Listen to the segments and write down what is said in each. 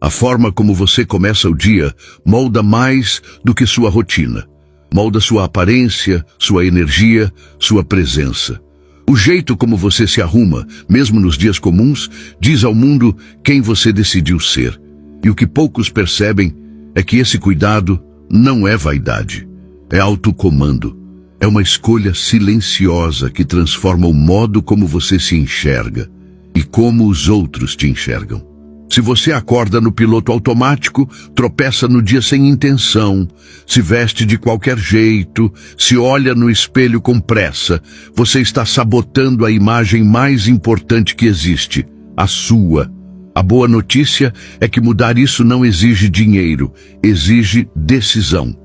A forma como você começa o dia molda mais do que sua rotina. Molda sua aparência, sua energia, sua presença. O jeito como você se arruma, mesmo nos dias comuns, diz ao mundo quem você decidiu ser. E o que poucos percebem é que esse cuidado não é vaidade, é autocomando. É uma escolha silenciosa que transforma o modo como você se enxerga e como os outros te enxergam. Se você acorda no piloto automático, tropeça no dia sem intenção, se veste de qualquer jeito, se olha no espelho com pressa, você está sabotando a imagem mais importante que existe, a sua. A boa notícia é que mudar isso não exige dinheiro, exige decisão.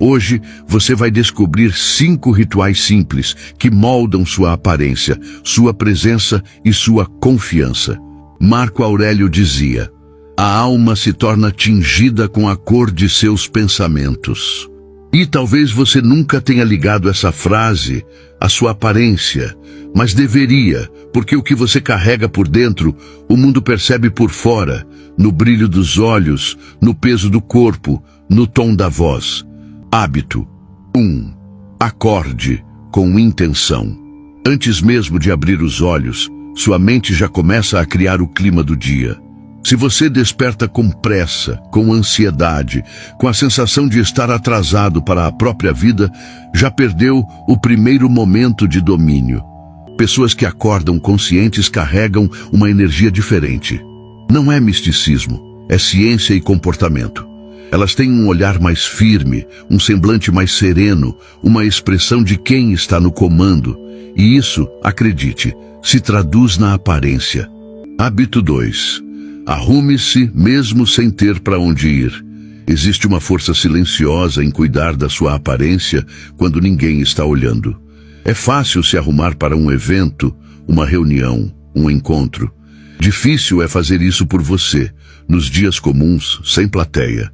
Hoje você vai descobrir 5 rituais simples que moldam sua aparência, sua presença e sua confiança. Marco Aurélio dizia: a alma se torna tingida com a cor de seus pensamentos. E talvez você nunca tenha ligado essa frase à sua aparência, mas deveria, porque o que você carrega por dentro, o mundo percebe por fora, no brilho dos olhos, no peso do corpo, no tom da voz. Hábito 1. Acorde com intenção. Antes mesmo de abrir os olhos, sua mente já começa a criar o clima do dia. Se você desperta com pressa, com ansiedade, com a sensação de estar atrasado para a própria vida, já perdeu o primeiro momento de domínio. Pessoas que acordam conscientes carregam uma energia diferente. Não é misticismo, é ciência e comportamento. Elas têm um olhar mais firme, um semblante mais sereno, uma expressão de quem está no comando. E isso, acredite, se traduz na aparência. Hábito 2. Arrume-se mesmo sem ter para onde ir. Existe uma força silenciosa em cuidar da sua aparência quando ninguém está olhando. É fácil se arrumar para um evento, uma reunião, um encontro. Difícil é fazer isso por você, nos dias comuns, sem plateia.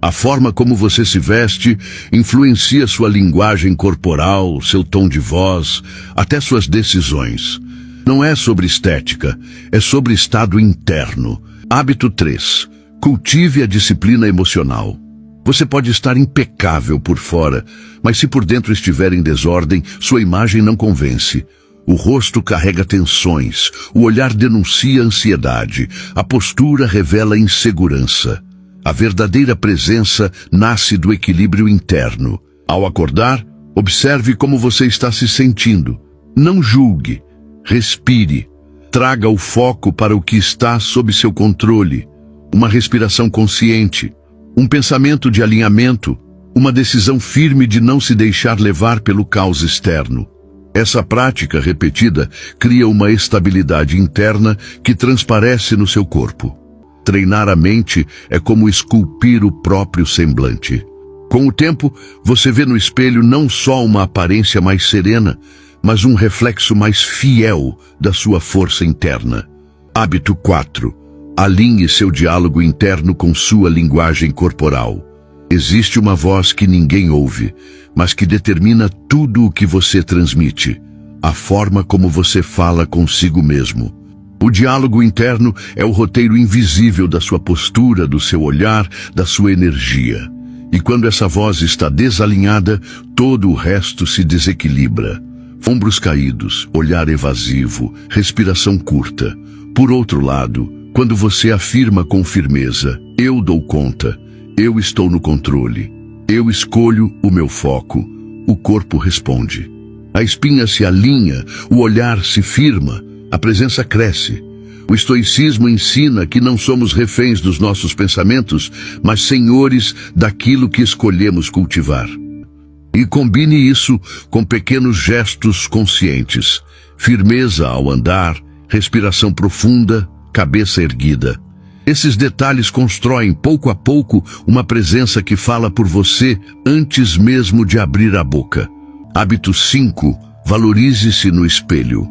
A forma como você se veste influencia sua linguagem corporal, seu tom de voz, até suas decisões. Não é sobre estética, é sobre estado interno. Hábito 3. Cultive a disciplina emocional. Você pode estar impecável por fora, mas se por dentro estiver em desordem, sua imagem não convence. O rosto carrega tensões, o olhar denuncia ansiedade, a postura revela insegurança. A verdadeira presença nasce do equilíbrio interno. Ao acordar, observe como você está se sentindo. Não julgue, respire. Traga o foco para o que está sob seu controle. Uma respiração consciente, um pensamento de alinhamento, uma decisão firme de não se deixar levar pelo caos externo. Essa prática repetida cria uma estabilidade interna que transparece no seu corpo. Treinar a mente é como esculpir o próprio semblante. Com o tempo, você vê no espelho não só uma aparência mais serena, mas um reflexo mais fiel da sua força interna. Hábito 4. Alinhe seu diálogo interno com sua linguagem corporal. Existe uma voz que ninguém ouve, mas que determina tudo o que você transmite. A forma como você fala consigo mesmo. O diálogo interno é o roteiro invisível da sua postura, do seu olhar, da sua energia. E quando essa voz está desalinhada, todo o resto se desequilibra. Ombros caídos, olhar evasivo, respiração curta. Por outro lado, quando você afirma com firmeza, eu dou conta, eu estou no controle, eu escolho o meu foco, o corpo responde. A espinha se alinha, o olhar se firma, a presença cresce. O estoicismo ensina que não somos reféns dos nossos pensamentos, mas senhores daquilo que escolhemos cultivar. E combine isso com pequenos gestos conscientes. Firmeza ao andar, respiração profunda, cabeça erguida. Esses detalhes constroem pouco a pouco uma presença que fala por você antes mesmo de abrir a boca. Hábito 5. Valorize-se no espelho.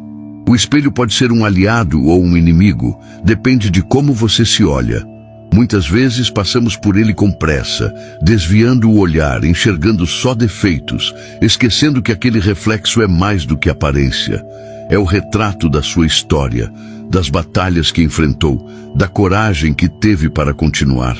O espelho pode ser um aliado ou um inimigo, depende de como você se olha. Muitas vezes passamos por ele com pressa, desviando o olhar, enxergando só defeitos, esquecendo que aquele reflexo é mais do que aparência. É o retrato da sua história, das batalhas que enfrentou, da coragem que teve para continuar.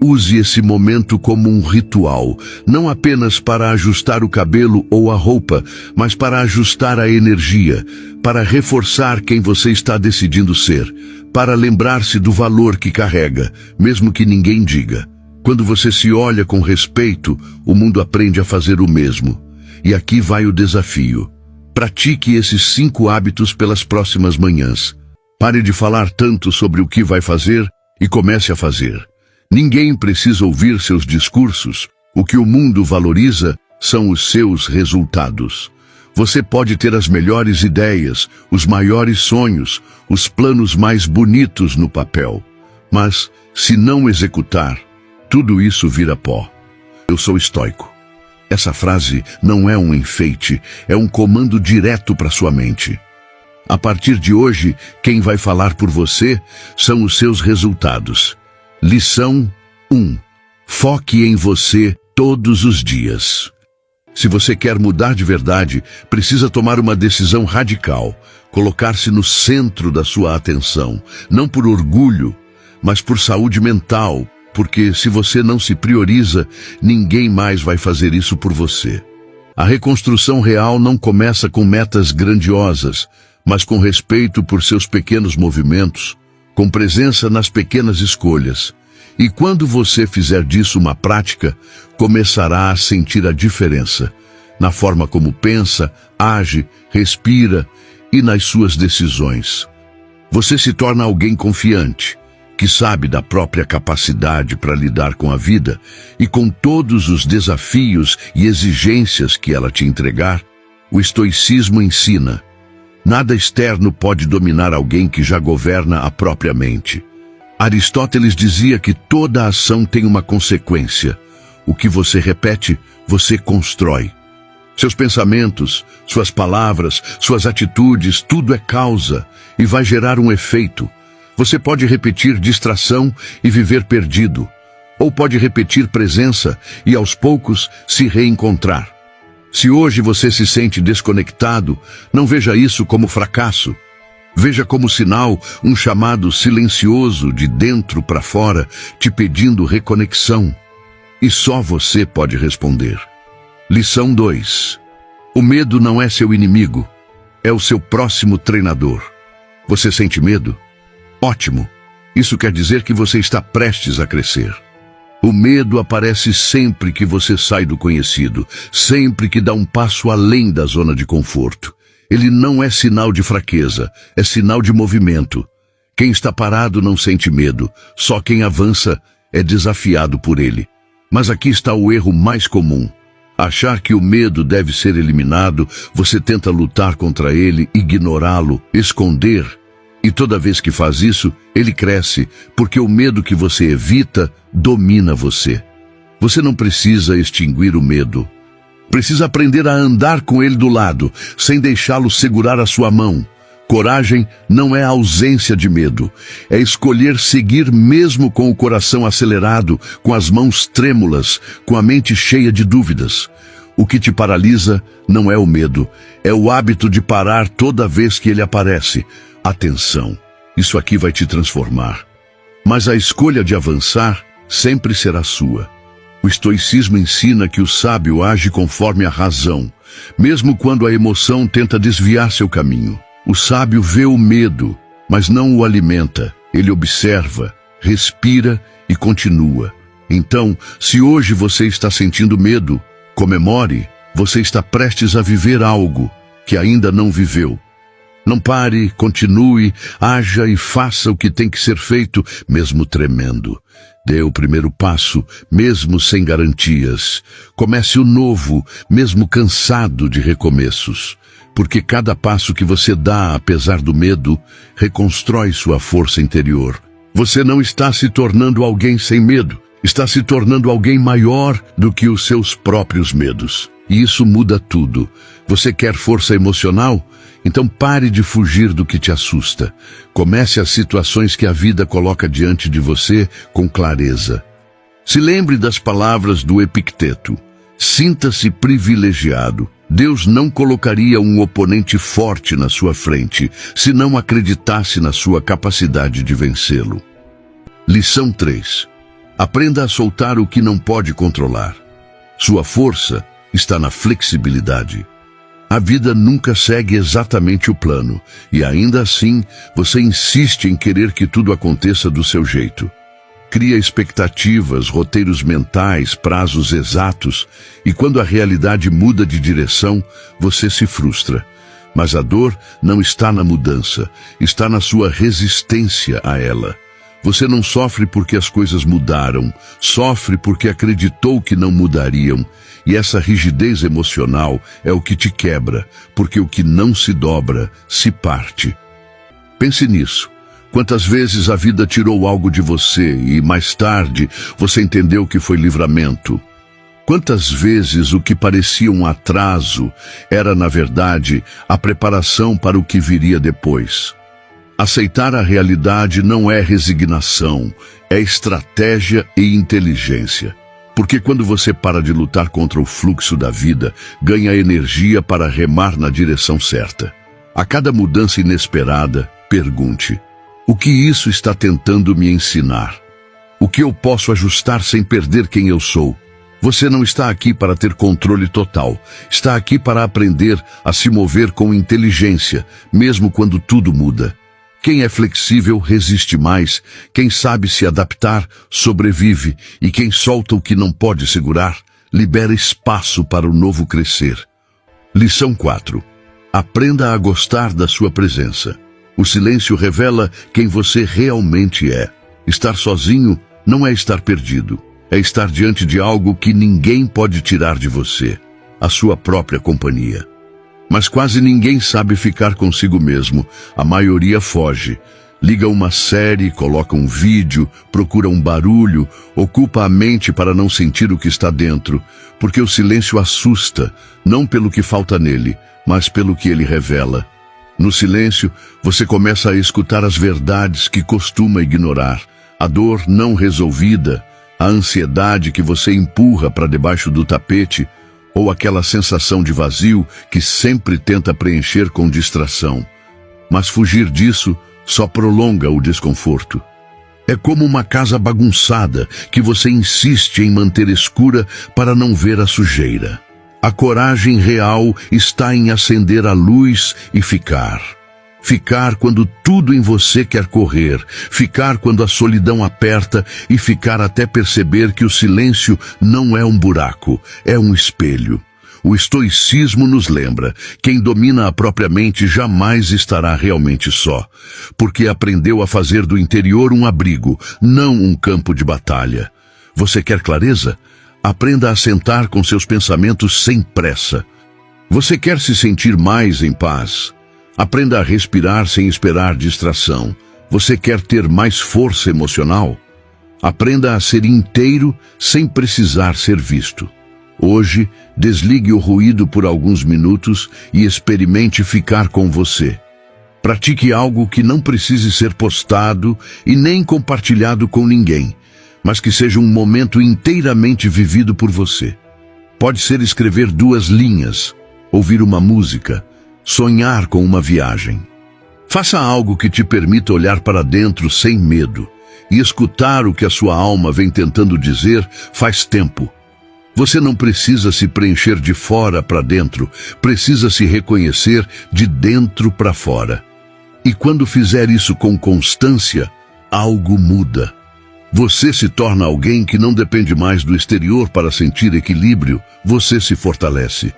Use esse momento como um ritual, não apenas para ajustar o cabelo ou a roupa, mas para ajustar a energia, para reforçar quem você está decidindo ser, para lembrar-se do valor que carrega, mesmo que ninguém diga. Quando você se olha com respeito, o mundo aprende a fazer o mesmo. E aqui vai o desafio. Pratique esses 5 hábitos pelas próximas manhãs. Pare de falar tanto sobre o que vai fazer e comece a fazer. Ninguém precisa ouvir seus discursos. O que o mundo valoriza são os seus resultados. Você pode ter as melhores ideias, os maiores sonhos, os planos mais bonitos no papel. Mas, se não executar, tudo isso vira pó. Eu sou estoico. Essa frase não é um enfeite, é um comando direto para sua mente. A partir de hoje, quem vai falar por você são os seus resultados. Lição 1. Foque em você todos os dias. Se você quer mudar de verdade, precisa tomar uma decisão radical, colocar-se no centro da sua atenção, não por orgulho, mas por saúde mental, porque se você não se prioriza, ninguém mais vai fazer isso por você. A reconstrução real não começa com metas grandiosas, mas com respeito por seus pequenos movimentos, com presença nas pequenas escolhas. E quando você fizer disso uma prática, começará a sentir a diferença na forma como pensa, age, respira e nas suas decisões. Você se torna alguém confiante, que sabe da própria capacidade para lidar com a vida e com todos os desafios e exigências que ela te entregar. O estoicismo ensina: nada externo pode dominar alguém que já governa a própria mente. Aristóteles dizia que toda ação tem uma consequência. O que você repete, você constrói. Seus pensamentos, suas palavras, suas atitudes, tudo é causa e vai gerar um efeito. Você pode repetir distração e viver perdido, ou pode repetir presença e aos poucos se reencontrar. Se hoje você se sente desconectado, não veja isso como fracasso. Veja como sinal um chamado silencioso de dentro para fora, te pedindo reconexão. E só você pode responder. Lição 2. O medo não é seu inimigo, é o seu próximo treinador. Você sente medo? Ótimo! Isso quer dizer que você está prestes a crescer. O medo aparece sempre que você sai do conhecido, sempre que dá um passo além da zona de conforto. Ele não é sinal de fraqueza, é sinal de movimento. Quem está parado não sente medo, só quem avança é desafiado por ele. Mas aqui está o erro mais comum. Achar que o medo deve ser eliminado, você tenta lutar contra ele, ignorá-lo, esconder. E toda vez que faz isso, ele cresce, porque o medo que você evita domina você. Você não precisa extinguir o medo. Precisa aprender a andar com ele do lado, sem deixá-lo segurar a sua mão. Coragem não é a ausência de medo, é escolher seguir mesmo com o coração acelerado, com as mãos trêmulas, com a mente cheia de dúvidas. O que te paralisa não é o medo, é o hábito de parar toda vez que ele aparece. Atenção, isso aqui vai te transformar. Mas a escolha de avançar sempre será sua. O estoicismo ensina que o sábio age conforme a razão, mesmo quando a emoção tenta desviar seu caminho. O sábio vê o medo, mas não o alimenta. Ele observa, respira e continua. Então, se hoje você está sentindo medo, comemore, você está prestes a viver algo que ainda não viveu. Não pare, continue, haja e faça o que tem que ser feito, mesmo tremendo. Dê o primeiro passo, mesmo sem garantias. Comece o novo, mesmo cansado de recomeços. Porque cada passo que você dá, apesar do medo, reconstrói sua força interior. Você não está se tornando alguém sem medo, está se tornando alguém maior do que os seus próprios medos. E isso muda tudo. Você quer força emocional? Então pare de fugir do que te assusta. Comece as situações que a vida coloca diante de você com clareza. Se lembre das palavras do Epicteto. Sinta-se privilegiado. Deus não colocaria um oponente forte na sua frente se não acreditasse na sua capacidade de vencê-lo. Lição 3. Aprenda a soltar o que não pode controlar. Sua força está na flexibilidade. A vida nunca segue exatamente o plano, e ainda assim você insiste em querer que tudo aconteça do seu jeito. Cria expectativas, roteiros mentais, prazos exatos, e quando a realidade muda de direção, você se frustra. Mas a dor não está na mudança, está na sua resistência a ela. Você não sofre porque as coisas mudaram, sofre porque acreditou que não mudariam, e essa rigidez emocional é o que te quebra, porque o que não se dobra, se parte. Pense nisso. Quantas vezes a vida tirou algo de você e, mais tarde, você entendeu que foi livramento? Quantas vezes o que parecia um atraso era, na verdade, a preparação para o que viria depois? Aceitar a realidade não é resignação, é estratégia e inteligência. Porque quando você para de lutar contra o fluxo da vida, ganha energia para remar na direção certa. A cada mudança inesperada, pergunte: o que isso está tentando me ensinar? O que eu posso ajustar sem perder quem eu sou? Você não está aqui para ter controle total. Está aqui para aprender a se mover com inteligência, mesmo quando tudo muda. Quem é flexível resiste mais, quem sabe se adaptar sobrevive, e quem solta o que não pode segurar, libera espaço para o novo crescer. Lição 4. Aprenda a gostar da sua presença. O silêncio revela quem você realmente é. Estar sozinho não é estar perdido, é estar diante de algo que ninguém pode tirar de você, a sua própria companhia. Mas quase ninguém sabe ficar consigo mesmo. A maioria foge. Liga uma série, coloca um vídeo, procura um barulho, ocupa a mente para não sentir o que está dentro, porque o silêncio assusta, não pelo que falta nele, mas pelo que ele revela. No silêncio, você começa a escutar as verdades que costuma ignorar, a dor não resolvida, a ansiedade que você empurra para debaixo do tapete, ou aquela sensação de vazio que sempre tenta preencher com distração. Mas fugir disso só prolonga o desconforto. É como uma casa bagunçada que você insiste em manter escura para não ver a sujeira. A coragem real está em acender a luz e ficar. Ficar quando tudo em você quer correr, ficar quando a solidão aperta e ficar até perceber que o silêncio não é um buraco, é um espelho. O estoicismo nos lembra: quem domina a própria mente jamais estará realmente só, porque aprendeu a fazer do interior um abrigo, não um campo de batalha. Você quer clareza? Aprenda a sentar com seus pensamentos sem pressa. Você quer se sentir mais em paz? Aprenda a respirar sem esperar distração. Você quer ter mais força emocional? Aprenda a ser inteiro sem precisar ser visto. Hoje, desligue o ruído por alguns minutos e experimente ficar com você. Pratique algo que não precise ser postado e nem compartilhado com ninguém, mas que seja um momento inteiramente vivido por você. Pode ser escrever 2 linhas, ouvir uma música, sonhar com uma viagem. Faça algo que te permita olhar para dentro sem medo e escutar o que a sua alma vem tentando dizer faz tempo. Você não precisa se preencher de fora para dentro, precisa se reconhecer de dentro para fora. E quando fizer isso com constância, algo muda. Você se torna alguém que não depende mais do exterior para sentir equilíbrio, você se fortalece.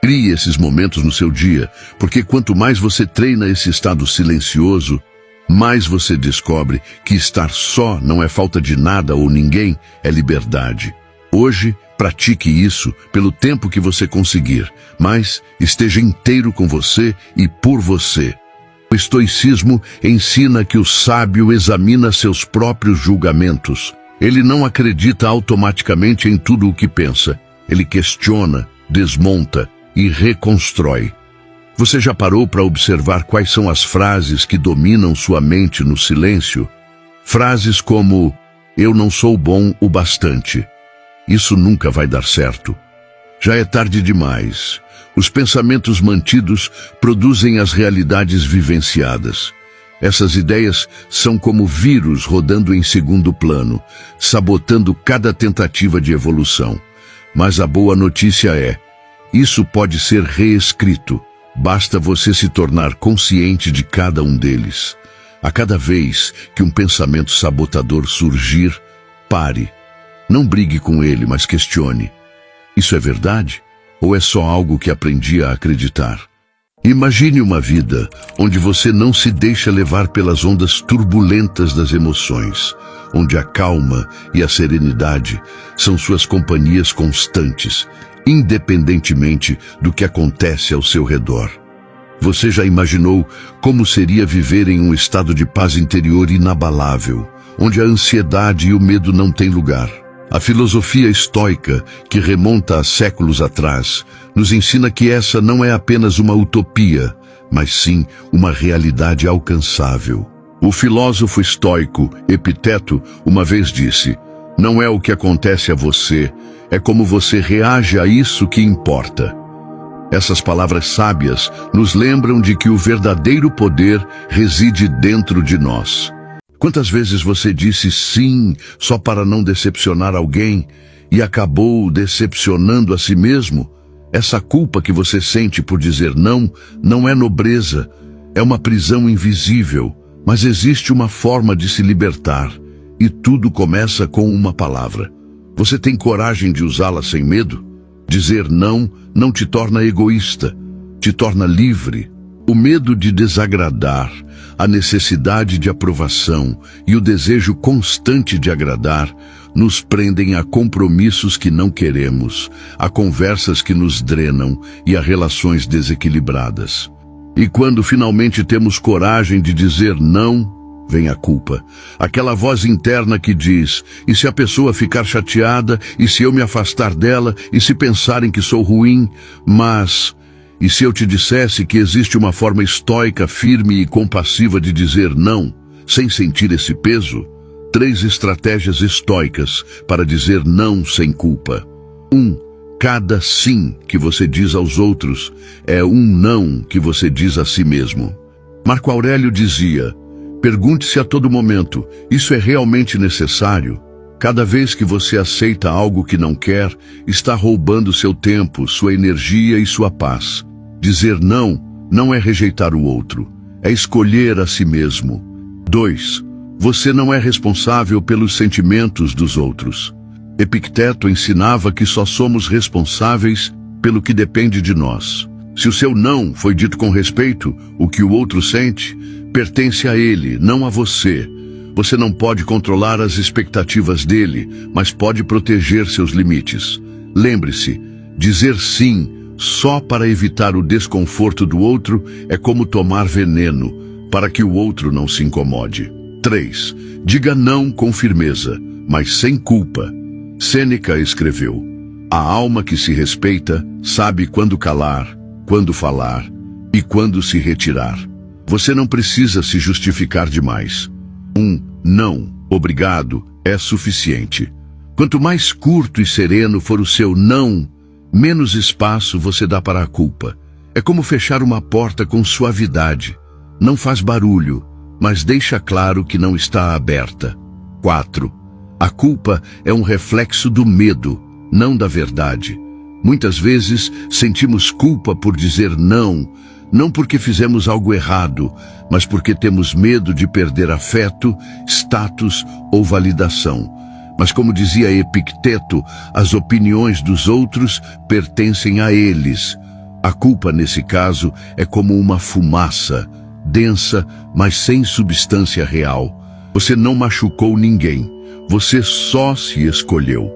Crie esses momentos no seu dia, porque quanto mais você treina esse estado silencioso, mais você descobre que estar só não é falta de nada ou ninguém, é liberdade. Hoje, pratique isso pelo tempo que você conseguir, mas esteja inteiro com você e por você. O estoicismo ensina que o sábio examina seus próprios julgamentos. Ele não acredita automaticamente em tudo o que pensa. Ele questiona, desmonta e reconstrói. Você já parou para observar quais são as frases que dominam sua mente no silêncio? Frases como: eu não sou bom o bastante. Isso nunca vai dar certo. Já é tarde demais. Os pensamentos mantidos produzem as realidades vivenciadas. Essas ideias são como vírus rodando em segundo plano, sabotando cada tentativa de evolução. Mas a boa notícia é, isso pode ser reescrito. Basta você se tornar consciente de cada um deles. A cada vez que um pensamento sabotador surgir, pare. Não brigue com ele, mas questione. Isso é verdade? Ou é só algo que aprendi a acreditar? Imagine uma vida onde você não se deixa levar pelas ondas turbulentas das emoções, onde a calma e a serenidade são suas companhias constantes, independentemente do que acontece ao seu redor. Você já imaginou como seria viver em um estado de paz interior inabalável, onde a ansiedade e o medo não têm lugar? A filosofia estoica, que remonta a séculos atrás, nos ensina que essa não é apenas uma utopia, mas sim uma realidade alcançável. O filósofo estoico Epiteto uma vez disse: "Não é o que acontece a você, é como você reage a isso que importa." Essas palavras sábias nos lembram de que o verdadeiro poder reside dentro de nós. Quantas vezes você disse sim só para não decepcionar alguém e acabou decepcionando a si mesmo? Essa culpa que você sente por dizer não, não é nobreza, é uma prisão invisível, mas existe uma forma de se libertar, e tudo começa com uma palavra. Você tem coragem de usá-la sem medo? Dizer não não te torna egoísta, te torna livre. O medo de desagradar, a necessidade de aprovação e o desejo constante de agradar nos prendem a compromissos que não queremos, a conversas que nos drenam e a relações desequilibradas. E quando finalmente temos coragem de dizer não, vem a culpa. Aquela voz interna que diz: e se a pessoa ficar chateada? E se eu me afastar dela? E se pensarem que sou ruim? Mas... e se eu te dissesse que existe uma forma estoica, firme e compassiva de dizer não, sem sentir esse peso? 3 estratégias estoicas para dizer não sem culpa. 1. Cada sim que você diz aos outros é um não que você diz a si mesmo. Marco Aurélio dizia: pergunte-se a todo momento, isso é realmente necessário? Cada vez que você aceita algo que não quer, está roubando seu tempo, sua energia e sua paz. Dizer não não é rejeitar o outro, é escolher a si mesmo. 2. Você não é responsável pelos sentimentos dos outros. Epicteto ensinava que só somos responsáveis pelo que depende de nós. Se o seu não foi dito com respeito, o que o outro sente pertence a ele, não a você. Você não pode controlar as expectativas dele, mas pode proteger seus limites. Lembre-se, dizer sim só para evitar o desconforto do outro é como tomar veneno, para que o outro não se incomode. 3. Diga não com firmeza, mas sem culpa. Sêneca escreveu: a alma que se respeita sabe quando calar, quando falar e quando se retirar. Você não precisa se justificar demais. Um não, obrigado, é suficiente. Quanto mais curto e sereno for o seu não, menos espaço você dá para a culpa. É como fechar uma porta com suavidade. Não faz barulho, mas deixa claro que não está aberta. 4. A culpa é um reflexo do medo, não da verdade. Muitas vezes sentimos culpa por dizer não porque fizemos algo errado, mas porque temos medo de perder afeto, status ou validação. Mas como dizia Epicteto, as opiniões dos outros pertencem a eles. A culpa, nesse caso, é como uma fumaça, densa, mas sem substância real. Você não machucou ninguém, você só se escolheu.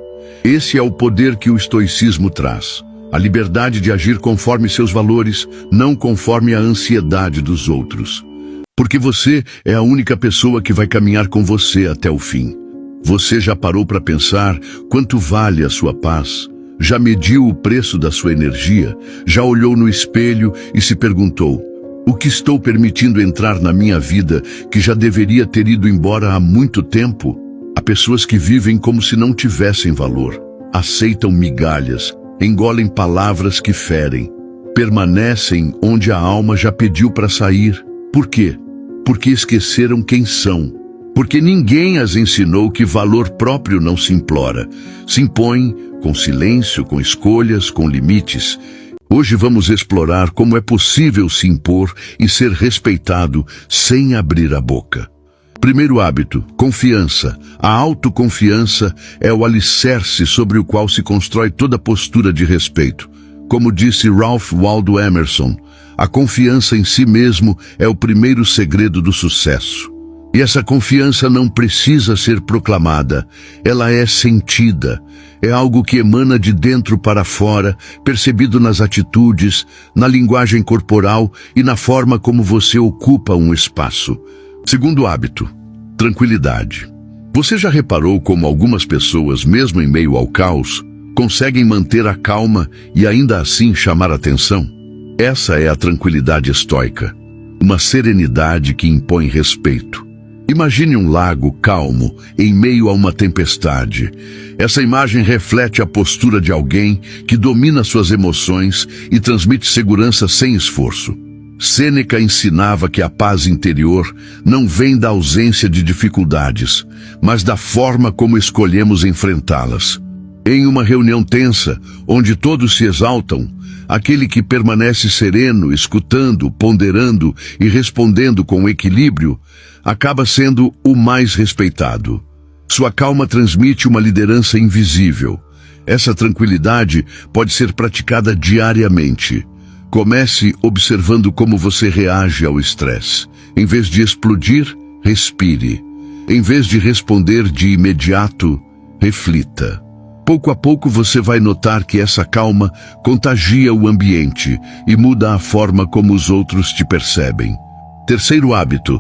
Esse é o poder que o estoicismo traz. A liberdade de agir conforme seus valores, não conforme a ansiedade dos outros. Porque você é a única pessoa que vai caminhar com você até o fim. Você já parou para pensar quanto vale a sua paz? Já mediu o preço da sua energia? Já olhou no espelho e se perguntou: o que estou permitindo entrar na minha vida que já deveria ter ido embora há muito tempo? Há pessoas que vivem como se não tivessem valor, aceitam migalhas, engolem palavras que ferem, permanecem onde a alma já pediu para sair. Por quê? Porque esqueceram quem são. Porque ninguém as ensinou que valor próprio não se implora, se impõe com silêncio, com escolhas, com limites. Hoje vamos explorar como é possível se impor e ser respeitado sem abrir a boca. Primeiro hábito, confiança. A autoconfiança é o alicerce sobre o qual se constrói toda postura de respeito. Como disse Ralph Waldo Emerson, a confiança em si mesmo é o primeiro segredo do sucesso. E essa confiança não precisa ser proclamada, ela é sentida. É algo que emana de dentro para fora, percebido nas atitudes, na linguagem corporal e na forma como você ocupa um espaço. Segundo hábito, tranquilidade. Você já reparou como algumas pessoas, mesmo em meio ao caos, conseguem manter a calma e ainda assim chamar atenção? Essa é a tranquilidade estoica, uma serenidade que impõe respeito. Imagine um lago calmo em meio a uma tempestade. Essa imagem reflete a postura de alguém que domina suas emoções e transmite segurança sem esforço. Sêneca ensinava que a paz interior não vem da ausência de dificuldades, mas da forma como escolhemos enfrentá-las. Em uma reunião tensa, onde todos se exaltam, aquele que permanece sereno, escutando, ponderando e respondendo com equilíbrio, acaba sendo o mais respeitado. Sua calma transmite uma liderança invisível. Essa tranquilidade pode ser praticada diariamente. Comece observando como você reage ao estresse. Em vez de explodir, respire. Em vez de responder de imediato, reflita. Pouco a pouco você vai notar que essa calma contagia o ambiente e muda a forma como os outros te percebem. Terceiro hábito,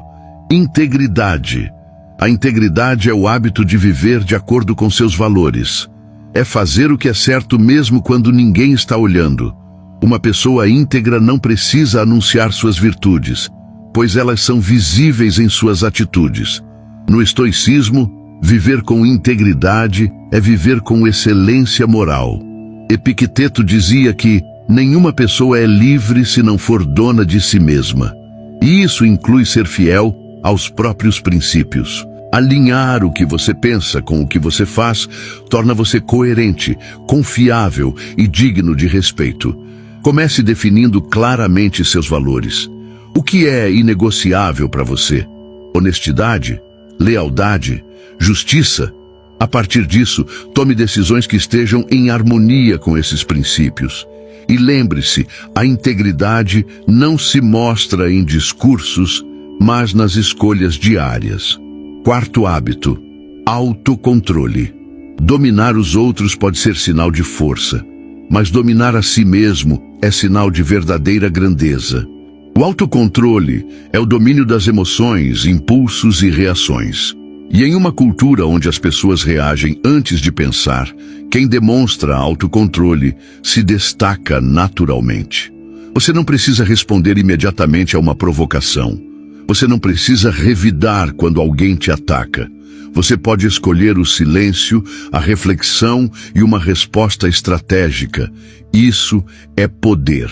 integridade. A integridade é o hábito de viver de acordo com seus valores. É fazer o que é certo mesmo quando ninguém está olhando. Uma pessoa íntegra não precisa anunciar suas virtudes, pois elas são visíveis em suas atitudes. No estoicismo, viver com integridade é viver com excelência moral. Epicteto dizia que nenhuma pessoa é livre se não for dona de si mesma. E isso inclui ser fiel aos próprios princípios. Alinhar o que você pensa com o que você faz torna você coerente, confiável e digno de respeito. Comece definindo claramente seus valores. O que é inegociável para você? Honestidade? Lealdade? Justiça? A partir disso, tome decisões que estejam em harmonia com esses princípios. E lembre-se, a integridade não se mostra em discursos, mas nas escolhas diárias. Quarto hábito, autocontrole. Dominar os outros pode ser sinal de força, mas dominar a si mesmo é sinal de verdadeira grandeza. O autocontrole é o domínio das emoções, impulsos e reações. E em uma cultura onde as pessoas reagem antes de pensar, quem demonstra autocontrole se destaca naturalmente. Você não precisa responder imediatamente a uma provocação. Você não precisa revidar quando alguém te ataca. Você pode escolher o silêncio, a reflexão e uma resposta estratégica. Isso é poder.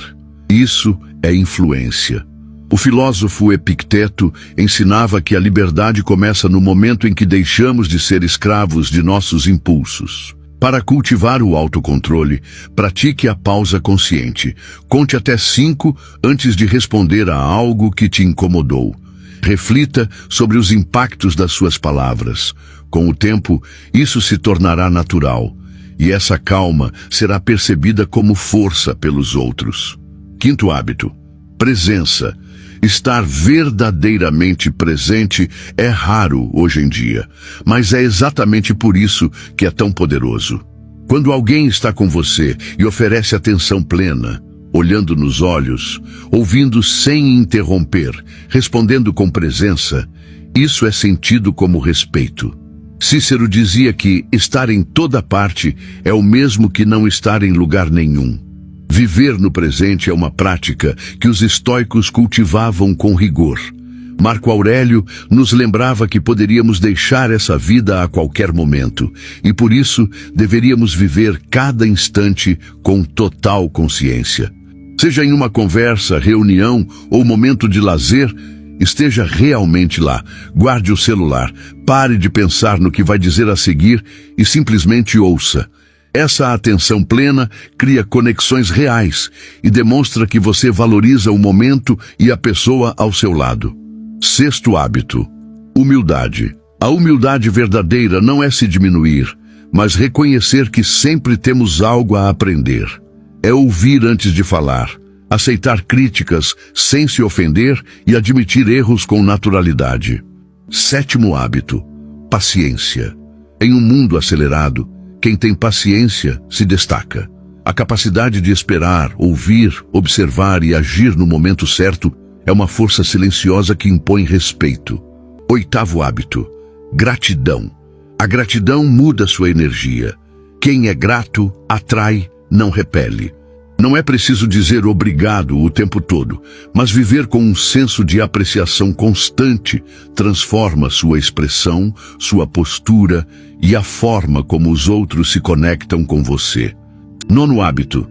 Isso é influência. O filósofo Epicteto ensinava que a liberdade começa no momento em que deixamos de ser escravos de nossos impulsos. Para cultivar o autocontrole, pratique a pausa consciente. Conte até 5 antes de responder a algo que te incomodou. Reflita sobre os impactos das suas palavras. Com o tempo, isso se tornará natural, e essa calma será percebida como força pelos outros. Quinto hábito, presença. Estar verdadeiramente presente é raro hoje em dia, mas é exatamente por isso que é tão poderoso. Quando alguém está com você e oferece atenção plena, olhando nos olhos, ouvindo sem interromper, respondendo com presença, isso é sentido como respeito. Cícero dizia que estar em toda parte é o mesmo que não estar em lugar nenhum. Viver no presente é uma prática que os estoicos cultivavam com rigor. Marco Aurélio nos lembrava que poderíamos deixar essa vida a qualquer momento e, por isso, deveríamos viver cada instante com total consciência. Seja em uma conversa, reunião ou momento de lazer, esteja realmente lá. Guarde o celular, pare de pensar no que vai dizer a seguir e simplesmente ouça. Essa atenção plena cria conexões reais e demonstra que você valoriza o momento e a pessoa ao seu lado. Sexto hábito: humildade. A humildade verdadeira não é se diminuir, mas reconhecer que sempre temos algo a aprender. É ouvir antes de falar, aceitar críticas sem se ofender e admitir erros com naturalidade. Sétimo hábito: paciência. Em um mundo acelerado, quem tem paciência se destaca. A capacidade de esperar, ouvir, observar e agir no momento certo é uma força silenciosa que impõe respeito. Oitavo hábito: gratidão. A gratidão muda sua energia. Quem é grato atrai, não repele. Não é preciso dizer obrigado o tempo todo, mas viver com um senso de apreciação constante transforma sua expressão, sua postura e a forma como os outros se conectam com você. Nono hábito: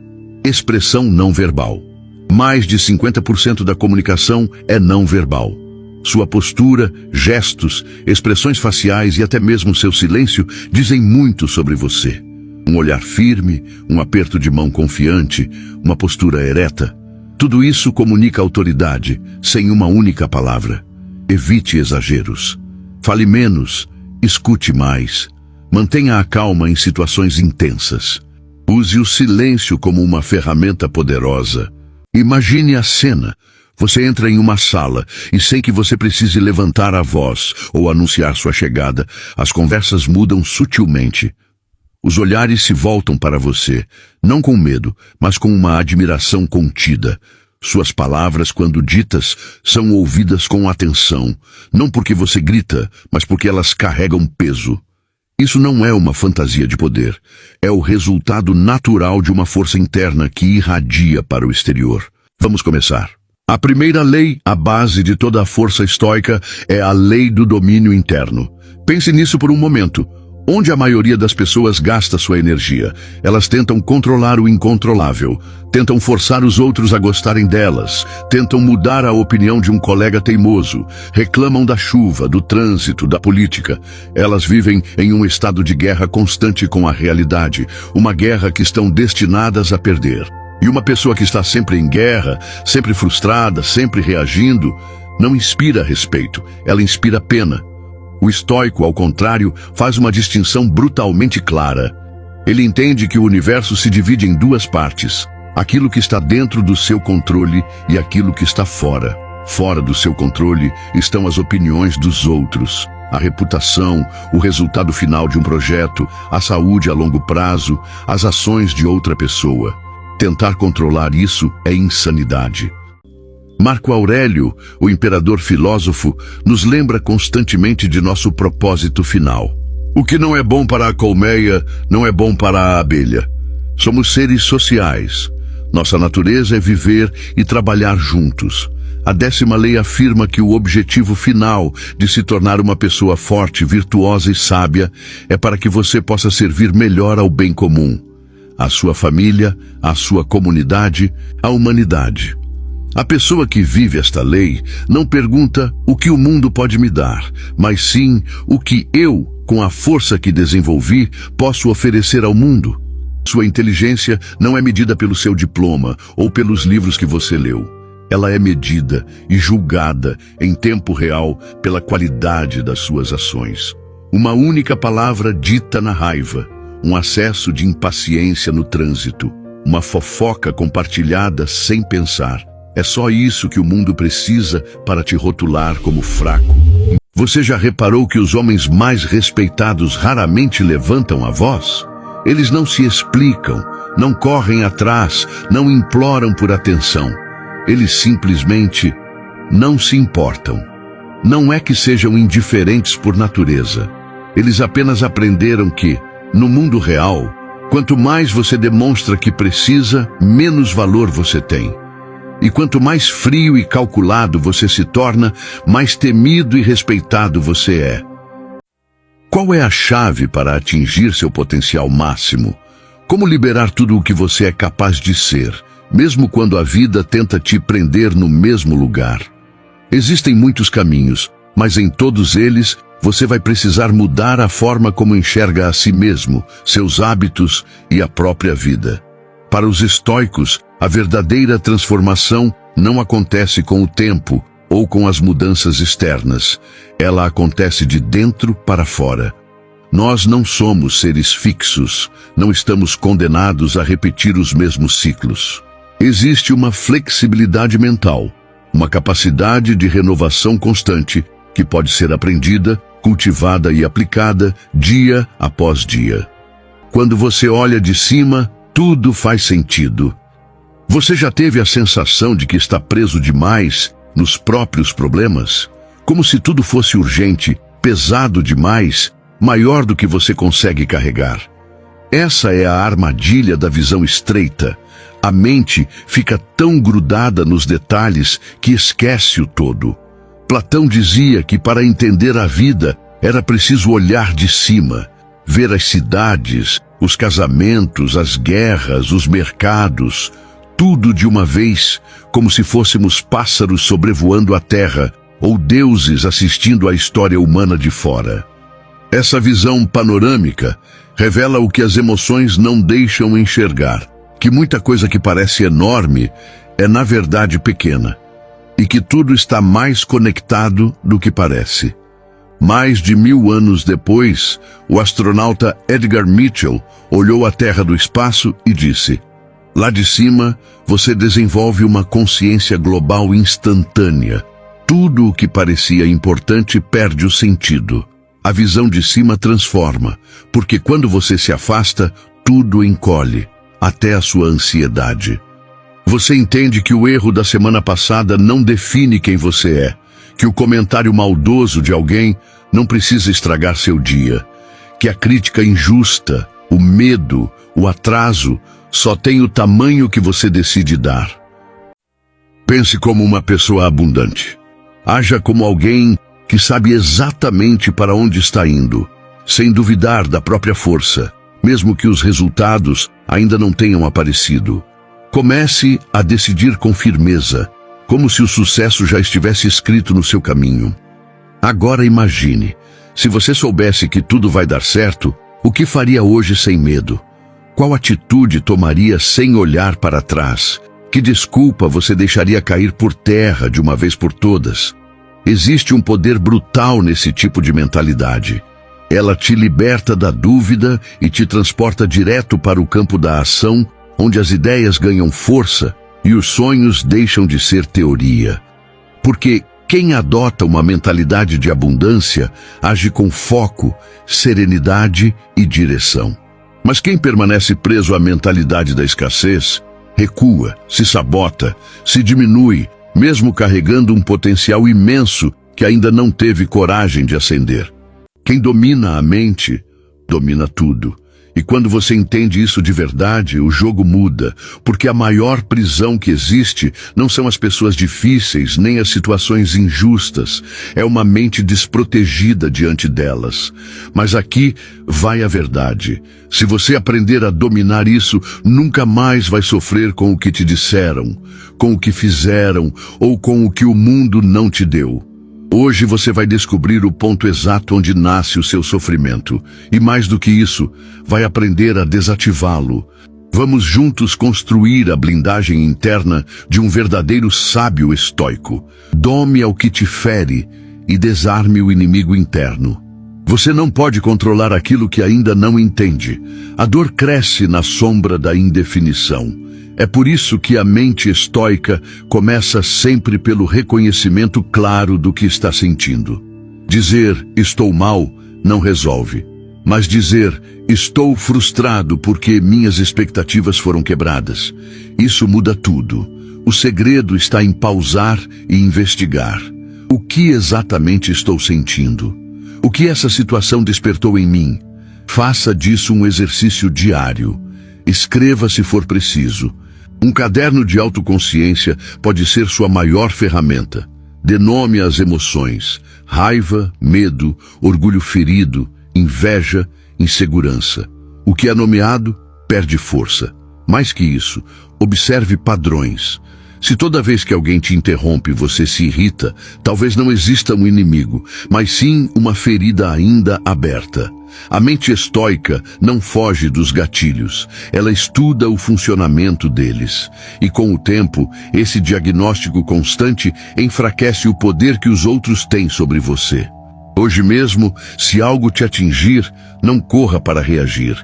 expressão não verbal. Mais de 50% da comunicação é não verbal. Sua postura, gestos, expressões faciais e até mesmo seu silêncio dizem muito sobre você. Um olhar firme, um aperto de mão confiante, uma postura ereta. Tudo isso comunica autoridade, sem uma única palavra. Evite exageros. Fale menos, escute mais. Mantenha a calma em situações intensas. Use o silêncio como uma ferramenta poderosa. Imagine a cena. Você entra em uma sala e, sem que você precise levantar a voz ou anunciar sua chegada, as conversas mudam sutilmente. Os olhares se voltam para você, não com medo, mas com uma admiração contida. Suas palavras, quando ditas, são ouvidas com atenção, não porque você grita, mas porque elas carregam peso. Isso não é uma fantasia de poder. É o resultado natural de uma força interna que irradia para o exterior. Vamos começar. A primeira lei, a base de toda a força estoica, é a lei do domínio interno. Pense nisso por um momento. Onde a maioria das pessoas gasta sua energia? Elas tentam controlar o incontrolável, tentam forçar os outros a gostarem delas, tentam mudar a opinião de um colega teimoso, reclamam da chuva, do trânsito, da política. Elas vivem em um estado de guerra constante com a realidade, uma guerra que estão destinadas a perder. E uma pessoa que está sempre em guerra, sempre frustrada, sempre reagindo, não inspira respeito, ela inspira pena. O estoico, ao contrário, faz uma distinção brutalmente clara. Ele entende que o universo se divide em duas partes: aquilo que está dentro do seu controle e aquilo que está fora. Fora do seu controle estão as opiniões dos outros, a reputação, o resultado final de um projeto, a saúde a longo prazo, as ações de outra pessoa. Tentar controlar isso é insanidade. Marco Aurélio, o imperador filósofo, nos lembra constantemente de nosso propósito final. O que não é bom para a colmeia, não é bom para a abelha. Somos seres sociais. Nossa natureza é viver e trabalhar juntos. A 10ª lei afirma que o objetivo final de se tornar uma pessoa forte, virtuosa e sábia é para que você possa servir melhor ao bem comum, à sua família, à sua comunidade, à humanidade. A pessoa que vive esta lei não pergunta o que o mundo pode me dar, mas sim o que eu, com a força que desenvolvi, posso oferecer ao mundo. Sua inteligência não é medida pelo seu diploma ou pelos livros que você leu. Ela é medida e julgada em tempo real pela qualidade das suas ações. Uma única palavra dita na raiva, um acesso de impaciência no trânsito, uma fofoca compartilhada sem pensar. É só isso que o mundo precisa para te rotular como fraco. Você já reparou que os homens mais respeitados raramente levantam a voz? Eles não se explicam, não correm atrás, não imploram por atenção. Eles simplesmente não se importam. Não é que sejam indiferentes por natureza. Eles apenas aprenderam que, no mundo real, quanto mais você demonstra que precisa, menos valor você tem. E quanto mais frio e calculado você se torna, mais temido e respeitado você é. Qual é a chave para atingir seu potencial máximo? Como liberar tudo o que você é capaz de ser, mesmo quando a vida tenta te prender no mesmo lugar? Existem muitos caminhos, mas em todos eles você vai precisar mudar a forma como enxerga a si mesmo, seus hábitos e a própria vida. Para os estoicos, a verdadeira transformação não acontece com o tempo ou com as mudanças externas. Ela acontece de dentro para fora. Nós não somos seres fixos, não estamos condenados a repetir os mesmos ciclos. Existe uma flexibilidade mental, uma capacidade de renovação constante que pode ser aprendida, cultivada e aplicada dia após dia. Quando você olha de cima, tudo faz sentido. Você já teve a sensação de que está preso demais nos próprios problemas? Como se tudo fosse urgente, pesado demais, maior do que você consegue carregar. Essa é a armadilha da visão estreita. A mente fica tão grudada nos detalhes que esquece o todo. Platão dizia que para entender a vida era preciso olhar de cima, ver as cidades, os casamentos, as guerras, os mercados, tudo de uma vez, como se fôssemos pássaros sobrevoando a terra ou deuses assistindo à história humana de fora. Essa visão panorâmica revela o que as emoções não deixam enxergar, que muita coisa que parece enorme é na verdade pequena, e que tudo está mais conectado do que parece. Mais de 1000 anos depois, o astronauta Edgar Mitchell olhou a Terra do espaço e disse: lá de cima, você desenvolve uma consciência global instantânea. Tudo o que parecia importante perde o sentido. A visão de cima transforma, porque quando você se afasta, tudo encolhe, até a sua ansiedade. Você entende que o erro da semana passada não define quem você é, que o comentário maldoso de alguém não precisa estragar seu dia, que a crítica injusta, o medo, o atraso, só tem o tamanho que você decide dar. Pense como uma pessoa abundante. Haja como alguém que sabe exatamente para onde está indo, sem duvidar da própria força, mesmo que os resultados ainda não tenham aparecido. Comece a decidir com firmeza, como se o sucesso já estivesse escrito no seu caminho. Agora imagine, se você soubesse que tudo vai dar certo, o que faria hoje sem medo? Qual atitude tomaria sem olhar para trás? Que desculpa você deixaria cair por terra de uma vez por todas? Existe um poder brutal nesse tipo de mentalidade. Ela te liberta da dúvida e te transporta direto para o campo da ação, onde as ideias ganham força e os sonhos deixam de ser teoria. Porque quem adota uma mentalidade de abundância age com foco, serenidade e direção. Mas quem permanece preso à mentalidade da escassez, recua, se sabota, se diminui, mesmo carregando um potencial imenso que ainda não teve coragem de acender. Quem domina a mente, domina tudo. E quando você entende isso de verdade, o jogo muda, porque a maior prisão que existe não são as pessoas difíceis, nem as situações injustas. É uma mente desprotegida diante delas. Mas aqui vai a verdade. Se você aprender a dominar isso, nunca mais vai sofrer com o que te disseram, com o que fizeram ou com o que o mundo não te deu. Hoje você vai descobrir o ponto exato onde nasce o seu sofrimento. E mais do que isso, vai aprender a desativá-lo. Vamos juntos construir a blindagem interna de um verdadeiro sábio estoico. Dome ao que te fere e desarme o inimigo interno. Você não pode controlar aquilo que ainda não entende. A dor cresce na sombra da indefinição. É por isso que a mente estoica começa sempre pelo reconhecimento claro do que está sentindo. Dizer "estou mal" não resolve, mas dizer "estou frustrado porque minhas expectativas foram quebradas", isso muda tudo. O segredo está em pausar e investigar. O que exatamente estou sentindo? O que essa situação despertou em mim? Faça disso um exercício diário. Escreva se for preciso. Um caderno de autoconsciência pode ser sua maior ferramenta. Dê nome às emoções: raiva, medo, orgulho ferido, inveja, insegurança. O que é nomeado perde força. Mais que isso, observe padrões. Se toda vez que alguém te interrompe você se irrita, talvez não exista um inimigo, mas sim uma ferida ainda aberta. A mente estoica não foge dos gatilhos, ela estuda o funcionamento deles. E com o tempo, esse diagnóstico constante enfraquece o poder que os outros têm sobre você. Hoje mesmo, se algo te atingir, não corra para reagir,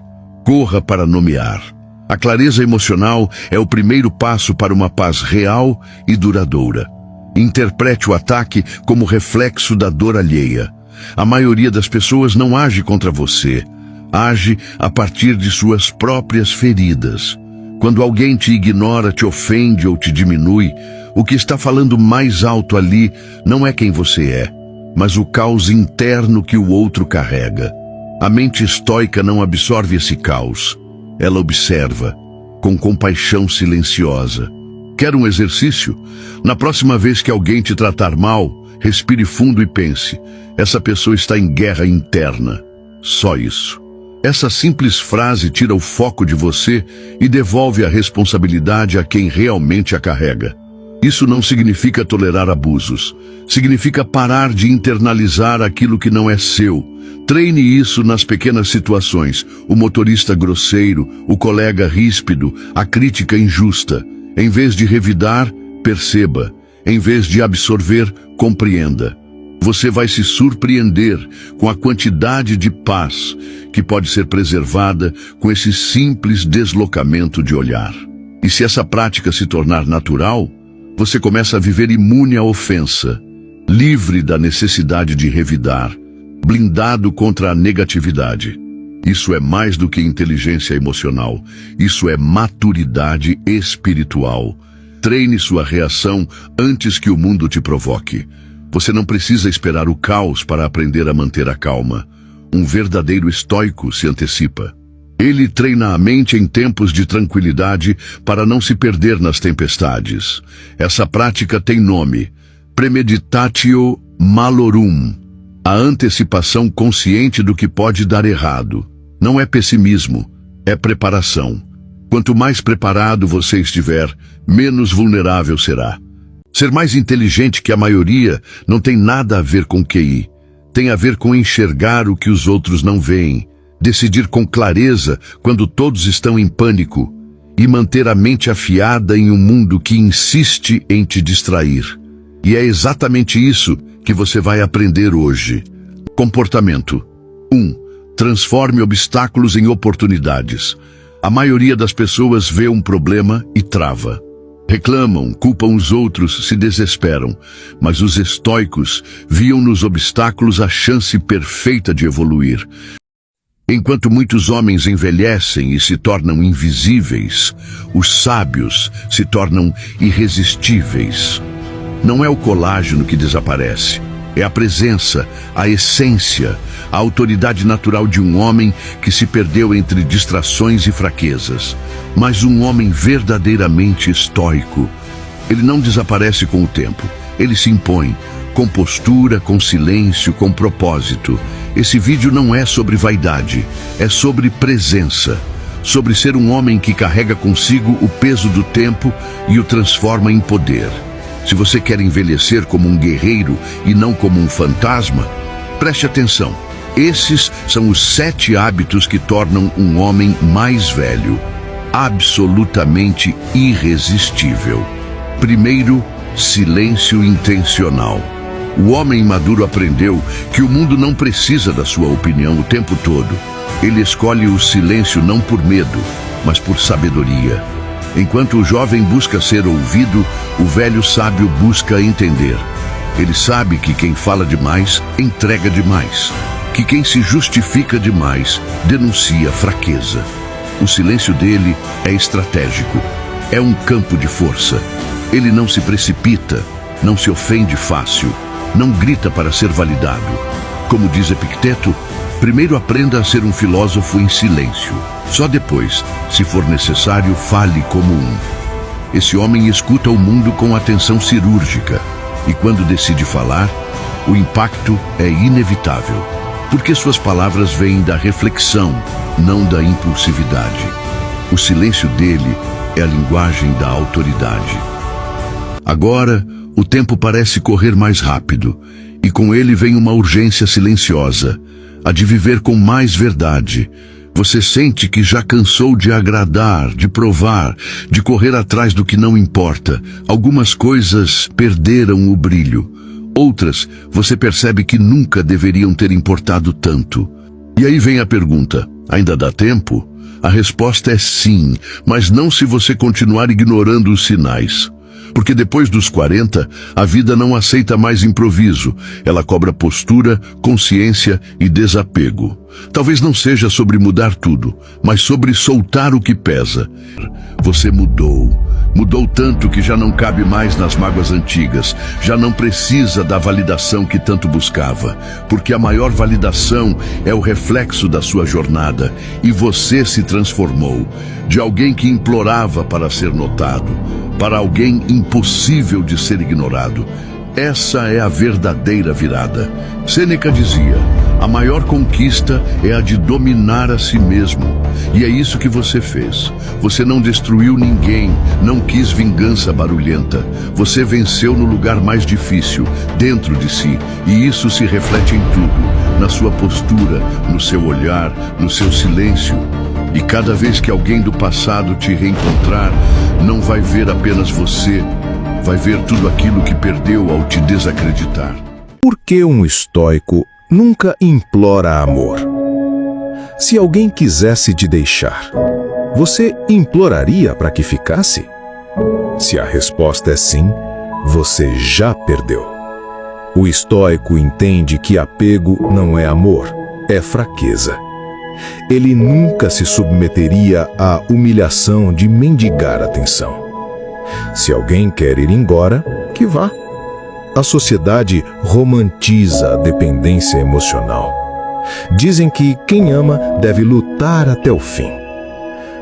corra para nomear. A clareza emocional é o primeiro passo para uma paz real e duradoura. Interprete o ataque como reflexo da dor alheia. A maioria das pessoas não age contra você, age a partir de suas próprias feridas. Quando alguém te ignora, te ofende ou te diminui, o que está falando mais alto ali não é quem você é, mas o caos interno que o outro carrega. A mente estoica não absorve esse caos. Ela observa, com compaixão silenciosa. Quer um exercício? Na próxima vez que alguém te tratar mal, respire fundo e pense: essa pessoa está em guerra interna. Só isso. Essa simples frase tira o foco de você e devolve a responsabilidade a quem realmente a carrega. Isso não significa tolerar abusos. Significa parar de internalizar aquilo que não é seu. Treine isso nas pequenas situações: o motorista grosseiro, o colega ríspido, a crítica injusta. Em vez de revidar, perceba. Em vez de absorver, compreenda. Você vai se surpreender com a quantidade de paz que pode ser preservada com esse simples deslocamento de olhar. E se essa prática se tornar natural, você começa a viver imune à ofensa, livre da necessidade de revidar, blindado contra a negatividade. Isso é mais do que inteligência emocional, isso é maturidade espiritual. Treine sua reação antes que o mundo te provoque. Você não precisa esperar o caos para aprender a manter a calma. Um verdadeiro estoico se antecipa. Ele treina a mente em tempos de tranquilidade para não se perder nas tempestades. Essa prática tem nome: premeditatio malorum. A antecipação consciente do que pode dar errado. Não é pessimismo, é preparação. Quanto mais preparado você estiver, menos vulnerável será. Ser mais inteligente que a maioria não tem nada a ver com QI. Tem a ver com enxergar o que os outros não veem, decidir com clareza quando todos estão em pânico e manter a mente afiada em um mundo que insiste em te distrair. E é exatamente isso que você vai aprender hoje. Comportamento. 1. Transforme obstáculos em oportunidades. A maioria das pessoas vê um problema e trava. Reclamam, culpam os outros, se desesperam. Mas os estoicos viam nos obstáculos a chance perfeita de evoluir. Enquanto muitos homens envelhecem e se tornam invisíveis, os sábios se tornam irresistíveis. Não é o colágeno que desaparece, é a presença, a essência, a autoridade natural de um homem que se perdeu entre distrações e fraquezas. Mas um homem verdadeiramente estoico, ele não desaparece com o tempo, ele se impõe, com postura, com silêncio, com propósito. Esse vídeo não é sobre vaidade, é sobre presença, sobre ser um homem que carrega consigo o peso do tempo e o transforma em poder. Se você quer envelhecer como um guerreiro e não como um fantasma, preste atenção. Esses são os 7 hábitos que tornam um homem mais velho, absolutamente irresistível. Primeiro, silêncio intencional. O homem maduro aprendeu que o mundo não precisa da sua opinião o tempo todo. Ele escolhe o silêncio não por medo, mas por sabedoria. Enquanto o jovem busca ser ouvido, o velho sábio busca entender. Ele sabe que quem fala demais, entrega demais. Que quem se justifica demais, denuncia fraqueza. O silêncio dele é estratégico. É um campo de força. Ele não se precipita, não se ofende fácil, não grita para ser validado. Como diz Epicteto, primeiro aprenda a ser um filósofo em silêncio. Só depois, se for necessário, fale como um. Esse homem escuta o mundo com atenção cirúrgica e quando decide falar, o impacto é inevitável, porque suas palavras vêm da reflexão, não da impulsividade. O silêncio dele é a linguagem da autoridade. Agora, o tempo parece correr mais rápido, e com ele vem uma urgência silenciosa, a de viver com mais verdade. Você sente que já cansou de agradar, de provar, de correr atrás do que não importa. Algumas coisas perderam o brilho. Outras, você percebe que nunca deveriam ter importado tanto. E aí vem a pergunta: ainda dá tempo? A resposta é sim, mas não se você continuar ignorando os sinais. Porque depois dos 40, a vida não aceita mais improviso. Ela cobra postura, consciência e desapego. Talvez não seja sobre mudar tudo, mas sobre soltar o que pesa. Você mudou. Mudou tanto que já não cabe mais nas mágoas antigas. Já não precisa da validação que tanto buscava. Porque a maior validação é o reflexo da sua jornada. E você se transformou. De alguém que implorava para ser notado, para alguém impossível de ser ignorado. Essa é a verdadeira virada. Sêneca dizia: a maior conquista é a de dominar a si mesmo. E é isso que você fez. Você não destruiu ninguém, não quis vingança barulhenta. Você venceu no lugar mais difícil, dentro de si. E isso se reflete em tudo, na sua postura, no seu olhar, no seu silêncio. E cada vez que alguém do passado te reencontrar, não vai ver apenas você, vai ver tudo aquilo que perdeu ao te desacreditar. Por que um estoico nunca implora amor? Se alguém quisesse te deixar, você imploraria para que ficasse? Se a resposta é sim, você já perdeu. O estoico entende que apego não é amor, é fraqueza. Ele nunca se submeteria à humilhação de mendigar atenção. Se alguém quer ir embora, que vá. A sociedade romantiza a dependência emocional. Dizem que quem ama deve lutar até o fim.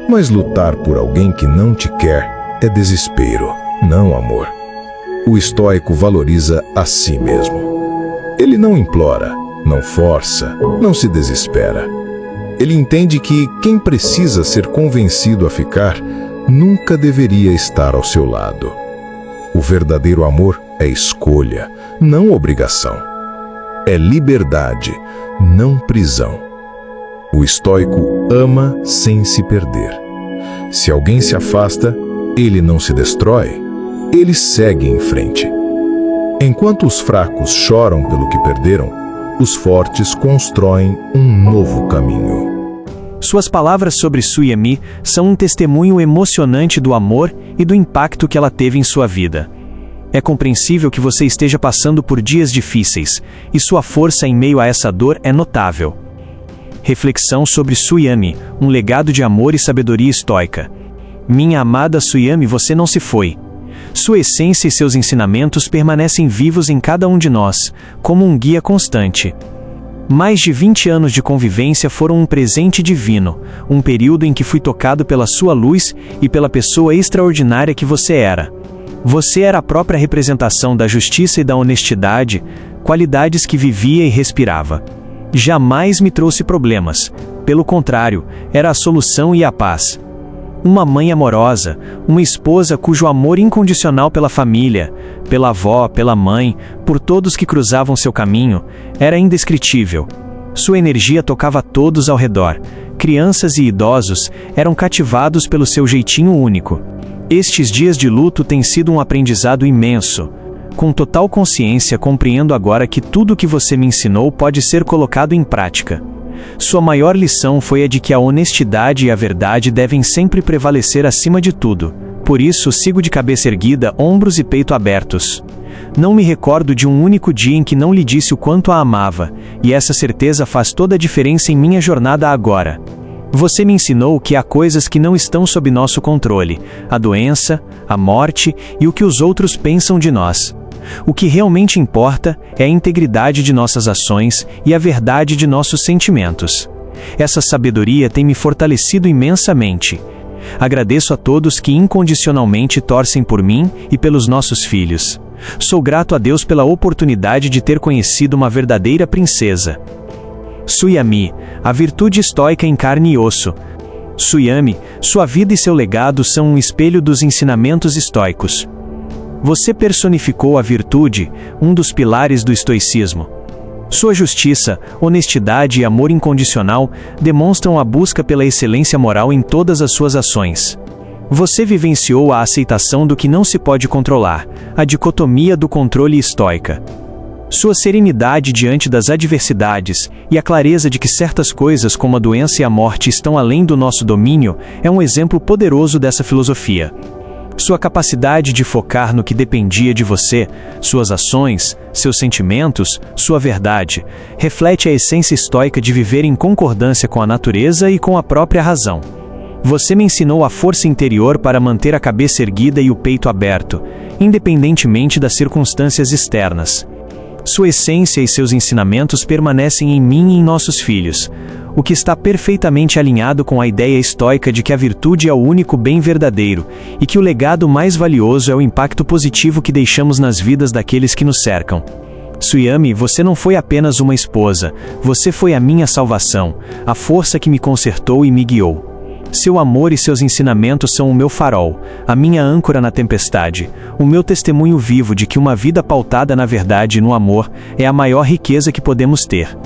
Mas lutar por alguém que não te quer é desespero, não amor. O estoico valoriza a si mesmo. Ele não implora, não força, não se desespera. Ele entende que quem precisa ser convencido a ficar nunca deveria estar ao seu lado. O verdadeiro amor é escolha, não obrigação. É liberdade, não prisão. O estoico ama sem se perder. Se alguém se afasta, ele não se destrói, ele segue em frente. Enquanto os fracos choram pelo que perderam, os fortes constroem um novo caminho. Suas palavras sobre Suyami são um testemunho emocionante do amor e do impacto que ela teve em sua vida. É compreensível que você esteja passando por dias difíceis, e sua força em meio a essa dor é notável. Reflexão sobre Suyami, um legado de amor e sabedoria estoica. Minha amada Suyami, você não se foi. Sua essência e seus ensinamentos permanecem vivos em cada um de nós, como um guia constante. Mais de 20 anos de convivência foram um presente divino, um período em que fui tocado pela sua luz e pela pessoa extraordinária que você era. Você era a própria representação da justiça e da honestidade, qualidades que vivia e respirava. Jamais me trouxe problemas, pelo contrário, era a solução e a paz. Uma mãe amorosa, uma esposa cujo amor incondicional pela família, pela avó, pela mãe, por todos que cruzavam seu caminho, era indescritível. Sua energia tocava todos ao redor. Crianças e idosos eram cativados pelo seu jeitinho único. Estes dias de luto têm sido um aprendizado imenso. Com total consciência, compreendo agora que tudo o que você me ensinou pode ser colocado em prática. Sua maior lição foi a de que a honestidade e a verdade devem sempre prevalecer acima de tudo. Por isso, sigo de cabeça erguida, ombros e peito abertos. Não me recordo de um único dia em que não lhe disse o quanto a amava, e essa certeza faz toda a diferença em minha jornada agora. Você me ensinou que há coisas que não estão sob nosso controle: a doença, a morte e o que os outros pensam de nós. O que realmente importa é a integridade de nossas ações e a verdade de nossos sentimentos. Essa sabedoria tem me fortalecido imensamente. Agradeço a todos que incondicionalmente torcem por mim e pelos nossos filhos. Sou grato a Deus pela oportunidade de ter conhecido uma verdadeira princesa. Suyami, a virtude estoica em carne e osso. Suyami, sua vida e seu legado são um espelho dos ensinamentos estoicos. Você personificou a virtude, um dos pilares do estoicismo. Sua justiça, honestidade e amor incondicional demonstram a busca pela excelência moral em todas as suas ações. Você vivenciou a aceitação do que não se pode controlar, a dicotomia do controle estoica. Sua serenidade diante das adversidades e a clareza de que certas coisas como a doença e a morte estão além do nosso domínio é um exemplo poderoso dessa filosofia. Sua capacidade de focar no que dependia de você, suas ações, seus sentimentos, sua verdade, reflete a essência estoica de viver em concordância com a natureza e com a própria razão. Você me ensinou a força interior para manter a cabeça erguida e o peito aberto, independentemente das circunstâncias externas. Sua essência e seus ensinamentos permanecem em mim e em nossos filhos, o que está perfeitamente alinhado com a ideia estoica de que a virtude é o único bem verdadeiro e que o legado mais valioso é o impacto positivo que deixamos nas vidas daqueles que nos cercam. Suyami, você não foi apenas uma esposa, você foi a minha salvação, a força que me consertou e me guiou. Seu amor e seus ensinamentos são o meu farol, a minha âncora na tempestade, o meu testemunho vivo de que uma vida pautada na verdade e no amor é a maior riqueza que podemos ter.